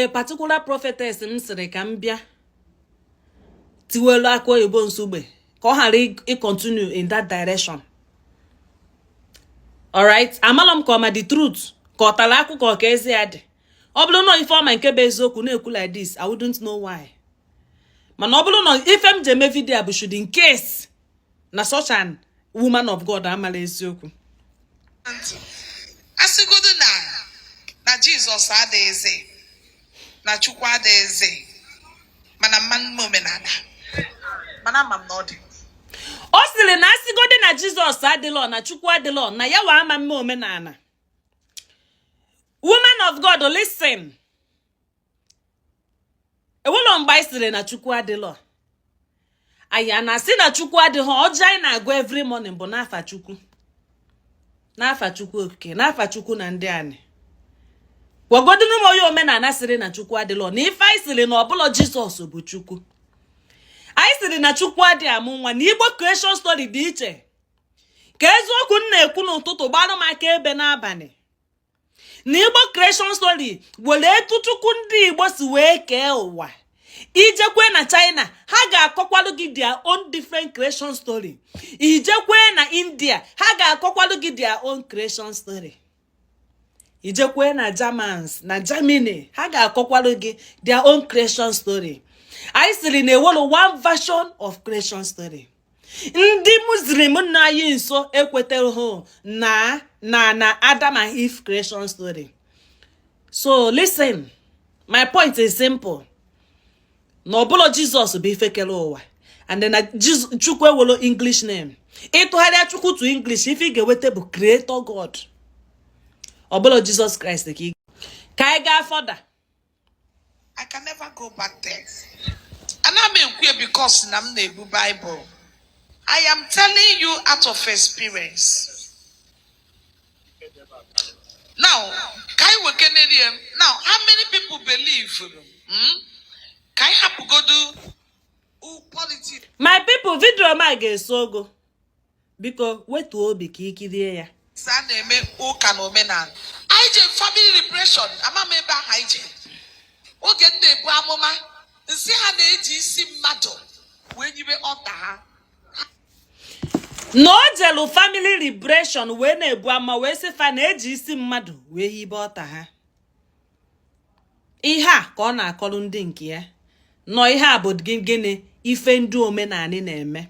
a particular prophetess msiri kambia tiwelu akwa oyibo nsugbe ko hari continue in that direction. All right, amalom ko ma the truth ko tala akuko ka ezi ade. Obulu no ife ma nke be eziokwu na ekwu like this, I wouldn't know why. Man obulu no ife m je me video bu should in case na such an woman of God amala eziokwu. Asigodo na Jesus adeze. Na Chukwu adeze. Mana man omenala. Mana mam no di. O sile na asigode na Jesus adilo na Chukwu adilo na ya wa ama mme omenala. Woman of God, listen. Ewolo mgbe sile na Chukwu adilo. Aya na si na Chukwu adilo oja na agụ every morning bụ n'afa Chukwu. N'afa Chukwu okike, n'afa Chukwu na ndị ani. Wagodinu mo yo omenala sile na Chukwu adilo. Na ife sile na obulo Jesus bụ Chukwu. I said na Chukwu adi amụ nwa na Igbo creation story dị iche. Ka eziokwu na-ekwu n'ụtụtụ gbanụ maka ebe n'abalị. Na Igbo creation story wele etu Chukwu ndị Igbo si wee kee ụwa. Ijekwe na China, ha ga-akọkwalụ gị their own different creation story. Ijekwe na India, ha ga-akọkwalụ gị their own creation story. Ijekwe na Germans, na Germany, ha ga-akọkwalụ gị their own creation story. I still na ewolo one version of creation story. Ndị Muslim na anyị nso ekwetere ho na Adam and Eve creation story. So listen, my point is simple. No bolo Jesus be fekele ụwa. And then Chukwu ewolo English name. Ịtụgharịa Chukwu to English if ị ga-ewete bụ creator God. Obolo Jesus Christ ka ị gaa further. I can never go back there. And I'm here because I'm the Bible. I am telling you out of experience. Now, now, how many people believe? Can I have to go do politics? My people, video ma ga-esogo. Biko, wetu obi ka ikirie ya. Saneme Omenala. Ije family repression. Ama meba haije. Oge ndị bụ amụma. Nsi ha na-eji isi mmadụ wee nyibe ọta ha. No jelu family liberation wee na-ebu ama wee sị fa na-eji isi mmadụ wee hibe ọta ha. Ihe a ka ọ na-akọlụ ndị nke ya. Nọ ihe a bụ gịnị ife ndị omenala na-eme.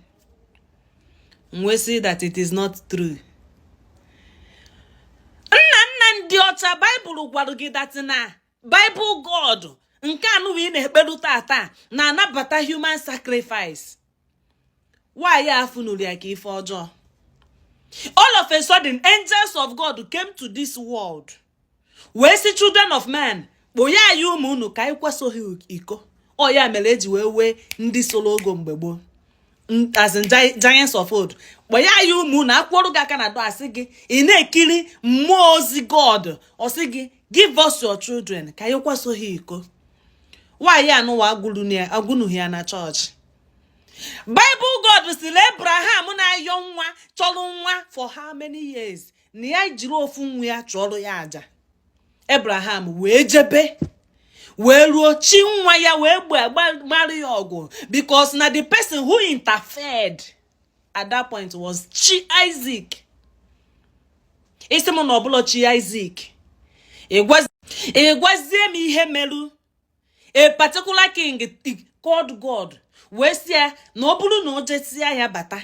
Nwe sị that it is not true. Nna ndị ọcha Bible gwara gị that na Bible God nke anụ wi na-ekpelu tata na anabata human sacrifice. Why ya afunuli ya ka ife ọjọọ? All of a sudden, angels of God came to this world. We see children of man. Boya yu munu ka ikwasoghị iko. O ya mere eji wee ndị solo ogo mgbe gboo. As in giants of old. Boya yu munu akwọrụ gị aka na do asị gị ị na-ekiri mmụọ ozi God. O sị gị give us your children ka ikwasoghị iko. Why ya no agwunu ya na church? Bible God still Abraham na ayo nwa chọrọ nwa for how many years? Na ya jiri ofu nwa ya chọrọ ya aja. Abraham wee jebe wee ruo chi nwa ya wee gbara ya ọgụ because na the person who interfered at that point was chi Isaac. Isi mo na ọbụla chi Isaac. Egwazie m ihe meru. A particular king called God. We see na obulu na ojesia ya bata.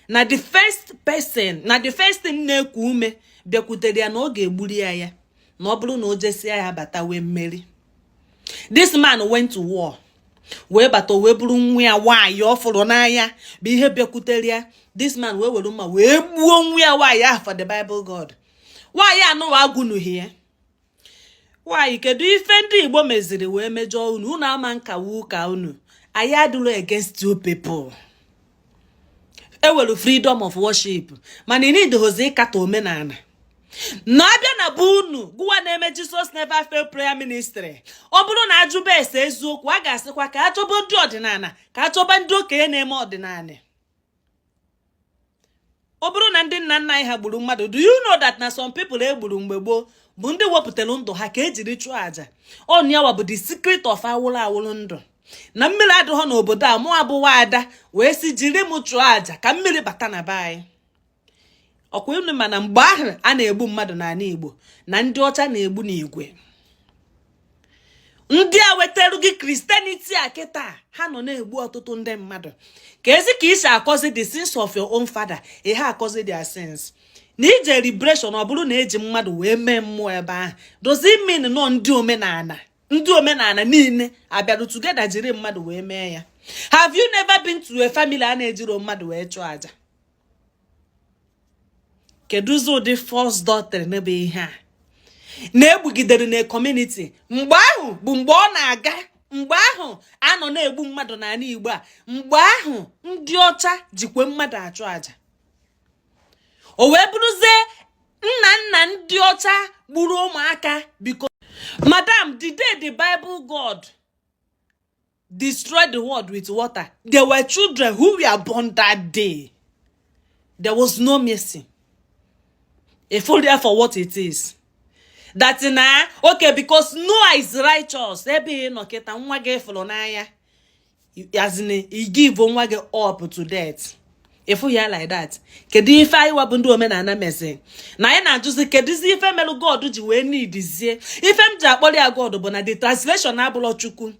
Na the first person, na the first thing na-ekwu ume bịakwutere ya na ọ ga-egburi ya. Na obulu na ojesia ya bata we mmeri. This man went to war. We bato we buru nwa ya nwanyị ọfụrụ n'anya bụ ihe bịakwutere ya. This man we were mma wee gbuo nwa ya nwanyị for the Bible God. Nwanyị anụ agwụnughị ya. Why kedu ife ndị Igbo meziri wee mejọ unu ama nkawu ka unu I adulu against you people. Ewelu freedom of worship man you need hozi kata omenala na abịa na bụ unu gụwa na-eme Jesus never fail prayer ministry ọ bụrụ na ajụba ese eziokwu a ga-asịkwa ka achọba ndị ọdịnala ka achọba ndị okenye na-eme ọdịnala Oburu na ndị nna nna anyị ha gburu mmadụ. Do you know that na some people egburu mgbe gboo bụ ndị wepụtara ndụ ha ka ejiri chụọ aja? Onyawa bụ the secret of awụrụ ndụ. Na mmiri adịghọ n'obodo a mụ abụwa ada wee si jiri m chụọ aja ka mmiri bata na be anyị. Ọkwa unu mana mgbe ahụ a na-egbu mmadụ n'ala Igbo na ndị ọcha na-egbu n'igwe. Ndị a wetara gị Christianity a kịta ha nọ na-egbu ọtụtụ ndị mmadụ. Ka ezi ka isi akọzi the sins of your own father, ihe akọzi their sins. Na ije liberation ọ bụrụ na eji mmadụ wee mee mmụọ ebe ahụ. Does it mean nọ ndị omenala niile abịaru together jiri mmadụ wee mee ya? Have you never been to a family a na-ejiro mmadụ wee chụọ aja? Keduzi ụdị false doctrine n'ebe ihe a na-egbugidere na community? Mgbe ahụ bụ mgbe ọ na-aga, mgbe ahụ anọ na-egbu mmadụ n'ala Igbo a, mgbe ahụ ndị ọcha jikwe mmadụ achụ aja. O wee bụrụzie nna ndị ọcha gburu ụmụaka because madam, the day the Bible God destroyed the world with water, there were children who were born that day. There was no mercy. A full there for what it is. That okay, because Noah is righteous. Ebe no keta nwa ge folo n'anya. As in he give nwa ge up to death. If we hear like that, kedu ife anyị wabụ ndị omenala meze na anyị na-ajụzi kedizi ife melu God ji wee nidizie ife m ji akpọrọ ya God bụ na the translation abụlọ Chukwu.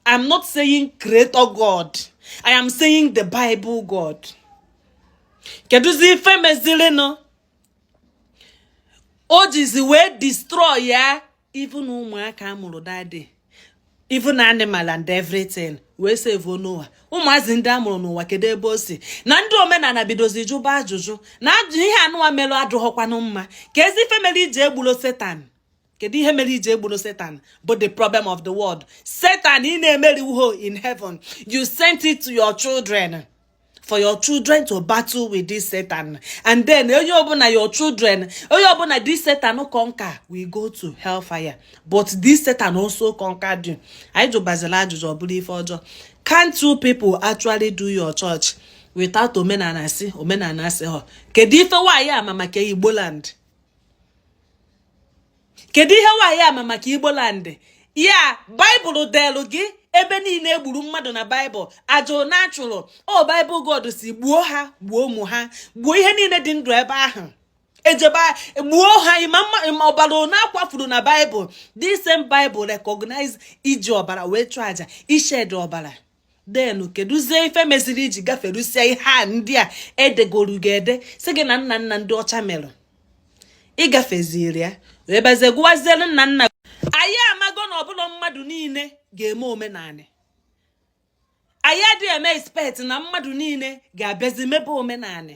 I'm not saying creator God, I am saying the Bible God. Keduzi ife mezile no o jizi wee destroy ya even ụmụaka amụrụ that day, even animal and everything. We save Noah. Ụmụazị ndị amụrụ n'ụwa kedu ebe o si? Na ndị omenala bidozi jụba ajụjụ na ihe anụwa melu adụghọkwanụ mma. Ka ezi ife mere iji egbulo Satan. Kedu ihe mere iji egbulo Satan? But the problem of the world, Satan ị na-emeri uho in heaven. You sent it to your children, for your children to battle with this Satan. And then your children, this Satan no conquer, we go to hellfire. But this Satan also conquered you. I do bazela believe ojo. Can two people actually do your church without omenala si ho? Kedi ife wa ya mama ke Igbo Land? Kedi ihe wa ya mama ke Igbo Land? Yeah, Bible delu gị ebe niile egburu mmadụ na Bible ajo natural. Oh, Bible God si gbuo ha, gbuo ụmụ ha, gbuo ihe niile dị ndụ ebe ahụ. Ejeba gbuo ha ima ọbara na akwafuru na Bible. This same Bible recognize iji ọbara wee chụọ aja, ished ọbara. Then keduzie ife meziri iji gaferusia ihe a ndị a edegoro gede sị gị na nna ndị ọcha mere. Ị gafeziri ya wee baze gwazielu nna anyị amago na ọbụla mmadụ niile ga-eme omenala. Anyị adịghị eme expect na mmadụ niile ga-abịazi mebe omenala.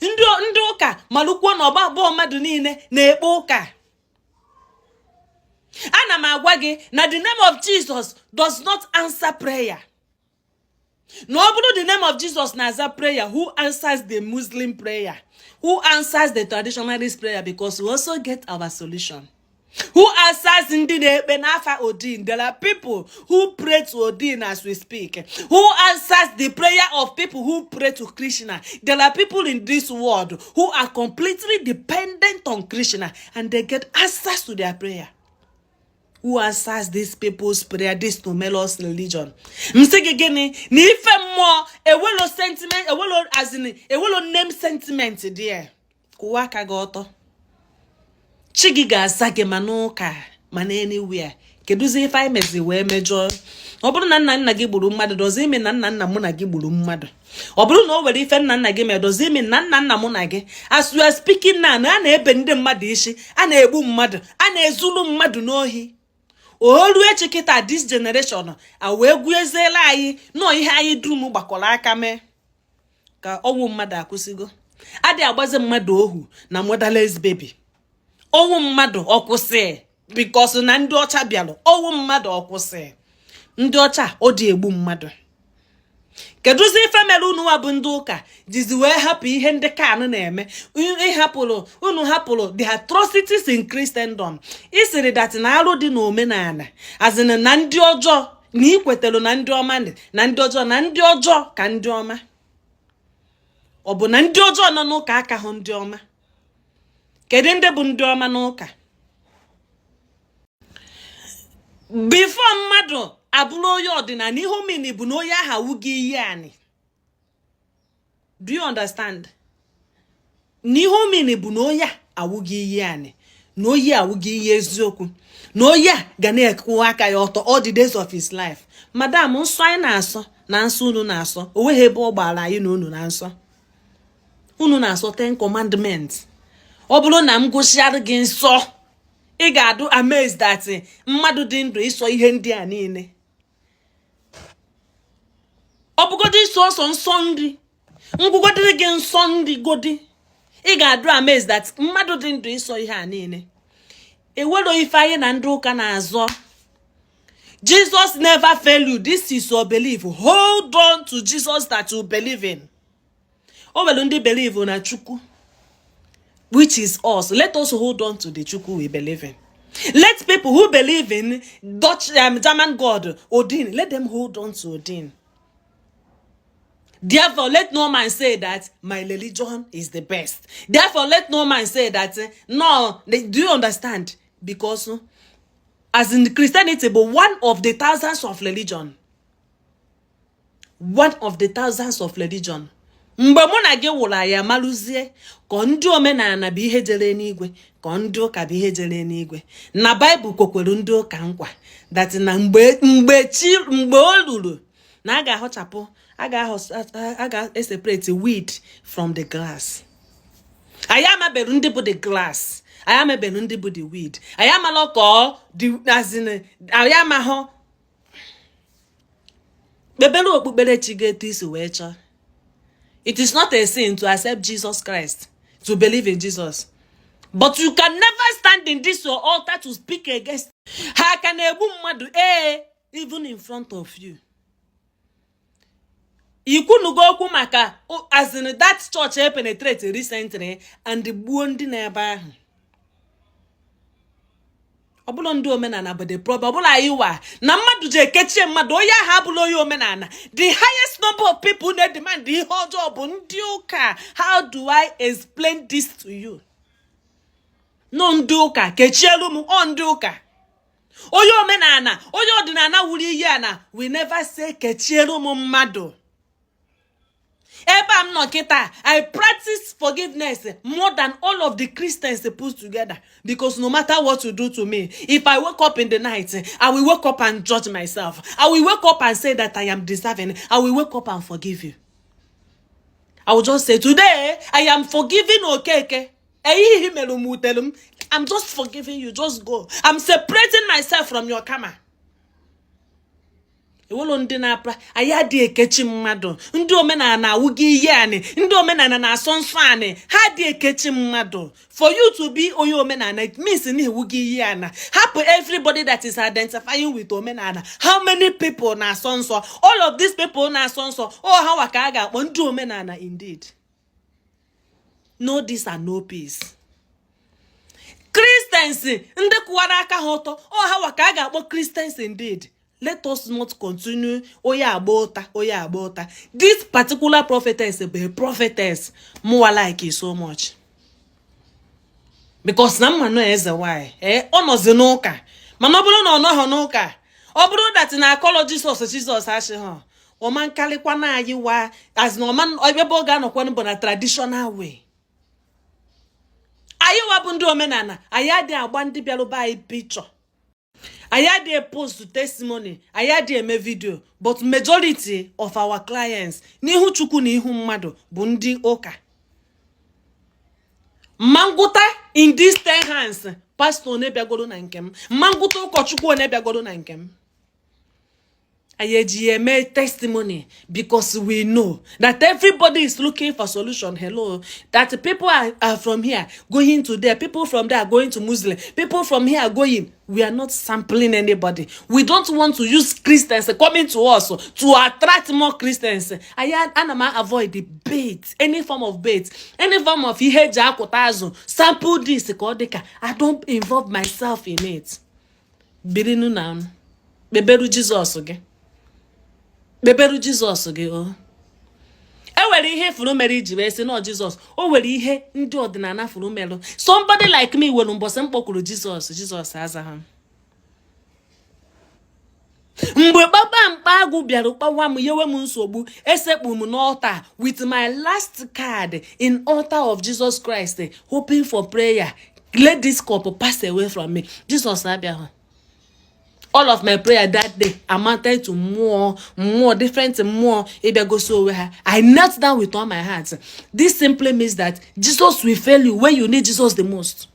Ndị ụka malụkwuo na ọgbakpọ mmadụ niile na-ekpe ụka. Ana m agwa gị na the name of Jesus does not answer prayer. No, but the name of Jesus na-aza prayer. Who answers the Muslim prayer? Who answers the traditionalist prayer? Because we also get our solution. Who answers Ndi Igbo Odin? There are people who pray to Odin as we speak. Who answers the prayer of people who pray to Krishna? There are people in this world who are completely dependent on Krishna and they get answers to their prayer. Who answers these people's prayer, this numerous religion? Msegegeni ni ife mo ewelo sentiment, ewelo azini, ewelo name sentiment there. Kuwaka goto. Chigiga asage manuka mana anywhere. Keduzi ife anyị mezi wee mejọ. Ọ bụrụ na nna gị gburu mmadụ, dozi ime na nna mụ na gị gburu mmadụ. Ọ bụrụ na o were ife nna gị mee, dozi ime na nna mụ na gị. As we are speaking now, na na-ebe ndị mmadụ isi, a na-egbu mmadụ, a na-ezulu mmadụ n'ohi. Olu echekita this generation a wee gwuezela anyị no ihe anyị dum gbakọrọ aka mee ka ọnwụ mmadụ akwụsịgo. Adị agbaze mmadụ ohu na motherless baby. Ọnwụ mmadụ ọkwụsị because na ndị ọcha bịalụ. Ọnwụ mmadụ ọkwụsị. Ndị ọcha ọ dị egbu mmadụ. Keduzi ife mere unu bụ ndị ụka jizi wee hapụ ihe ndị kan na-eme. Unu hapụrụ the atrocities in Christendom. Isiri that na arụ dị na omenala azina na ndị ọjọọ na ikwetelu na ndị ọma na ndị ọjọọ ka ndị ọma. ọ bụ na ndị ọjọọ nọ n'ụka aka hụ ndị ọma? Kedu ndị bụ ndị ọma n'ụka? Before mmadụ abụrụ onye ọdịnala, ihe omeni bụ na onye aha awụghị ihe anị. Do you understand? Na ihe omeni bụ na onye awụghị ihe anị, na onye awụghị ihe eziokwu, na onye ga na-ekwu aka ya ọtọ all the days of his life. Madam, nsọ anyị na-asọ na nsọ unu na-asọ, o nweghị ebe ọ gbara anyị na unu na nsọ. Unu na-asọ 10 commandments. Ọ bụrụ na m gụsịara gị nsọ, ị ga-adụ amazed that mmadụ dị ndụ ịsọ ihe ndị a niile. Ọ bụgodị iso ọsọ nsọ nri, ngwụgodịrị gị nsọ nri godi, ị ga-adụ amazed that mmadụ dị ndụ ịsọ ihe a niile. Ewero ife anyị na ndị ụka na-azọ. Jesus never fail you. This is your belief. Hold on to Jesus that you believe in. O nwere ndị believe na Chukwu, which is us. Let us hold on to the Chukwu we believe in. Let people who believe in Dutch, German God, Odin, let them hold on to Odin. Therefore, let no man say that my religion is the best. Therefore, let no man say that, no, do you understand? Because as in Christianity, but one of the thousands of religion. One of the thousands of religion. Mgbe mụ na gị wụrụ ya malụzie ka ndị omenala bụ ihe jere n'igwe, ka ndị ụka bụ ihe jere n'igwe. Na Bible kwekwere ndị ụka nkwa that na mgbe o ruru na a ga-ahọchapụ, a ga-separate weed from the grass. Anyị amaberu ndị bụ the grass, anyị amaberu ndị bụ the weed. Anyị amalụ ka anyị amahụ kpebere okpukperechi ga-etu isi wee chọọ. It is not a sin to accept Jesus Christ, to believe in Jesus. But you can never stand in this your altar to speak against. Ha can even in front of you. Ikunugo okwu maka as in that church penetrate recently and the buondi n'ebe ahụ. Ọbụla ndị omenala bụ the problem. Ọbụla iwa na mmadụ je kechie mmadụ onye ahụ abụla onye omenala. The highest number of people na demand ihe ọjọọ bụ ndị ụka. How do I explain this to you? No, ndị ụka kechielu m ndị ụka. Onye omenala, onye ọdịnala wuri ihe ana, we never say kechielu m mmadụ. Ebe I'm not kita, I practice forgiveness more than all of the Christians put together. Because no matter what you do to me, if I wake up in the night, I will wake up and judge myself. I will wake up and say that I am deserving. I will wake up and forgive you. I will just say, today, I am forgiving Okeke. I'm just forgiving you. Just go. I'm separating myself from your karma. Ewolo ndị na-apra aya dị ekechi mmadụ, ndị omenala awụghị ihe ani, ndị omenala na-asọ nsọ ani, ha dị ekechi mmadụ. For you to be onye omenala, it means na ewụghị ihe ana. Hapụ everybody that is identifying with omenala. How many people na-asọ nsọ? All of these people na-asọ nsọ. Oh, ha waka a ga-akpọ ndị omenala indeed. No this and no peace. Christians, ndị kwara aka ha ọtọ. Oh, ha waka a ga-akpọ Christians indeed. Let us not continue. Oya abota. This particular prophetess, a prophetess, more like it so much. Because na mma no Ezenwanyi. Onozi n'ụka. Mana oburu na ono ho n'ụka. Oburu that na call Jesus ashi ho. O man kalikwa na ayi wa as no man ebe oga no kwanu na traditional way. Ayi wa bu ndị omenala. Ayi adi agba ndị bialu ba picture. I had a post testimony, I had a video, but majority of our clients, nihu chukwu ni ihu mmadu, bụ ndị ụka. Manguta in these 10 hands, pastor nebiagolo na nkem. Manguta ụkọchukwu nebiagolo na nkem. I made testimony because we know that everybody is looking for solution. Hello, that people are from here going to there, people from there are going to Muslim, people from here are going. We are not sampling anybody. We don't want to use Christians coming to us to attract more Christians. I avoid the bait, any form of bait, any form of sample this. I don't involve myself in it. Birinu now, beberu Jesus again. Beberu Jesus again. were ihe furu mere iji wee sị no Jesus. O were ihe ndị ọdịnala furu mere. Somebody like me were mbọsị mkpọkuru Jesus azaghị. Mgbe kpakpamkpa agụ bịara kpawa m yewe m nsogbu esekpu m n'altar with my last card in altar of Jesus Christ hoping for prayer. Let this cup pass away from me. Jesus abịaghị. All of my prayer that day amounted to more different more. I knelt down with all my heart. This simply means that Jesus will fail you when you need Jesus the most.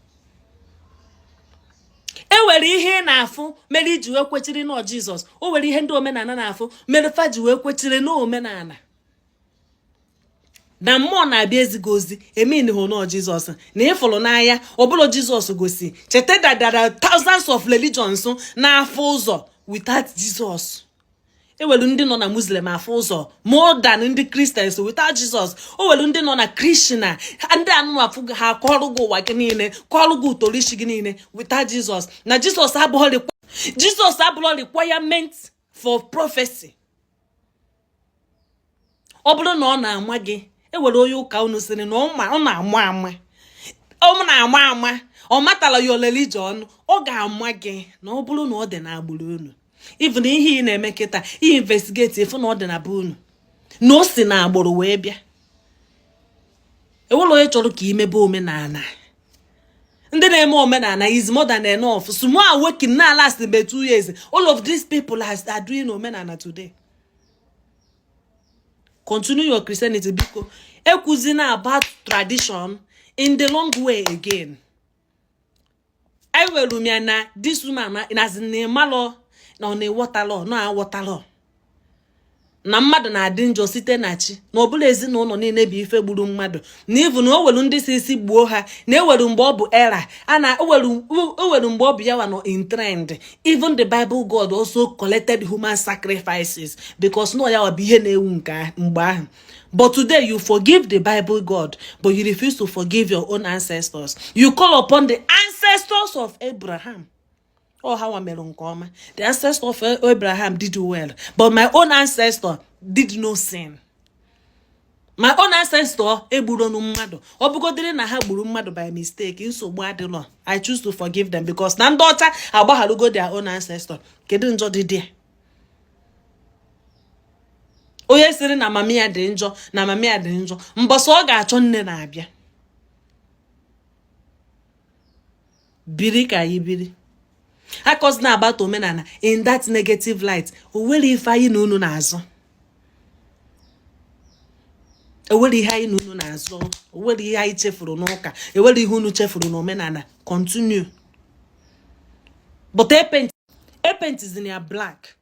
Were ihe na-afụ mere iji wee kwechiri no Jesus. O were ihe ndị omenala na-afụ mere fa ji wee kwechiri no omenala. Na mmụọ na-abịa ezigo ozi emin ho no Jesus na ịfụrụ n'anya ọbụla Jesus gosi. Cheta that there are thousands of religions na-afụ ụzọ without Jesus. Ewelu ndị nọ na Muslim afụ ụzọ more than ndị Christians without Jesus. O welu ndị nọ na Krishna ndị anụ afụ ha kọrọ gị ụwa gị niile kọrọ gị utorishi gị niile without Jesus. Na Jesus abụghị requirement for prophecy. Ọ bụrụ na ọ na-ama gị ewere onye ụka unu sịrị na ọ na-ama ama ọ matala your religion ọ ga-ama gị na ọ bụrụ na ọ dị na agbụrụ unu. Even ihe ị na-eme kịta investigate ifu na ọ dị na be unu na o si na agbụrụ wee bịa. Ewere onye chọrọ ka imebe omenala. Ndị na-eme omenala is more than enough. Small awakening na last about 2 years. All of these people are doing omenala today. Continue your Christianity because ekuzina about tradition in the long way again. I will rumiana this woman as nemalo na ne waterlaw no waterlaw. Na mmadụ na-adị njọ site na chi na ọbụla ezinụlọ niile bụ ife gburu mmadụ na ivu na o welu ndị si gbuo ha na ewelu mgbe ọ bụ era ana o welu mgbe ọ bụ ya no in trend. Even the Bible God also collected human sacrifices because no ya bụ ihe na-ewu nke mgbe ahụ. But today you forgive the Bible God, but you refuse to forgive your own ancestors. You call upon the ancestors of Abraham. Oh, how am the ancestor of Abraham did well, but my own ancestor did no sin. My own ancestor egburu mmadụ. Ọ bụgodiri na ha gburu mmadụ by mistake. Nsogbu adịlọ. I choose to forgive them because na ndị ọcha agbaghalugo their own ancestor. Kedu njọ dị there? Onye sịrị na mami ya dị njọ na mami ya dị njọ mbọsọ ọ ga-achọ nne na-abịa. Biri ka anyị biri. Akos na about omenala in that negative light. O were ife anyị na unu na-azọ. O were ihe anyị na unu na-azọ. O were ihe anyị chefuru n'ụka. E were ihe unu chefuru n'omenala. Continue. But a paint is in your black.